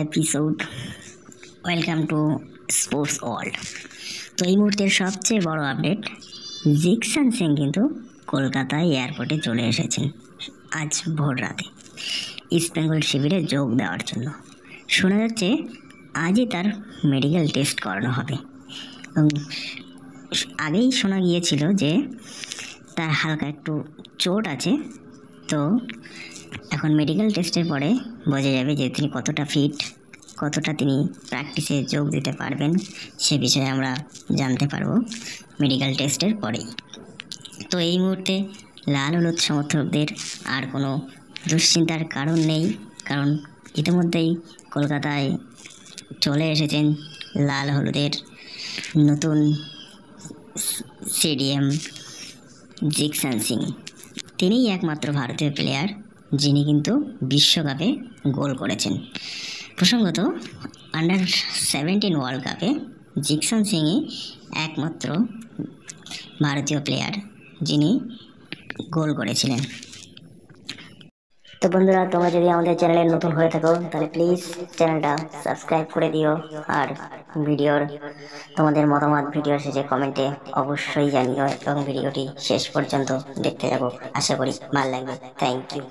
Episode. Welcome to sports world. তো এই মুহূর্তের সবচেয়ে বড় আপডেট, জিকসান সিং কিন্তু কলকাতায় এয়ারপোর্টে চলে এসেছেন আজ ভোর রাতে ইস্ট বেঙ্গল শিবিরে যোগ দেওয়ার জন্য। শোনা যাচ্ছে আজই তার মেডিকেল টেস্ট করানো হবে এবং আগেই শোনা গিয়েছিল যে তার হালকা একটু চোট আছে। তো এখন মেডিকেল টেস্টের পরে বোঝা যাবে যে তিনি কতটা ফিট, কতটা তিনি প্র্যাকটিসে যোগ দিতে পারবেন, সে বিষয়ে আমরা জানতে পারবো মেডিকেল টেস্টের পরেই। তো এই মুহূর্তে লাল হলুদ সমর্থকদের আর কোনো দুশ্চিন্তার কারণ নেই, কারণ ইতিমধ্যেই কলকাতায় চলে এসেছেন লাল হলুদের নতুন স্টেডিয়াম জিকসান সিং। তিনিই একমাত্র ভারতীয় প্লেয়ার যিনি কিন্তু বিশ্বকাপে গোল করেছেন। প্রসঙ্গত, আন্ডার-17 ওয়ার্ল্ড কাপে জিকসান সিংই একমাত্র ভারতীয় প্লেয়ার যিনি গোল করেছিলেন। তো বন্ধুরা, তোমরা যদি আমাদের চ্যানেলে নতুন হয়ে থাকো তাহলে প্লিজ চ্যানেলটা সাবস্ক্রাইব করে দিও, আর তোমাদের মতামত ভিডিওর শেষে কমেন্টে অবশ্যই জানিও এবং ভিডিওটি শেষ পর্যন্ত দেখতে যাবো। আশা করি ভালো লাগবে। Thank you.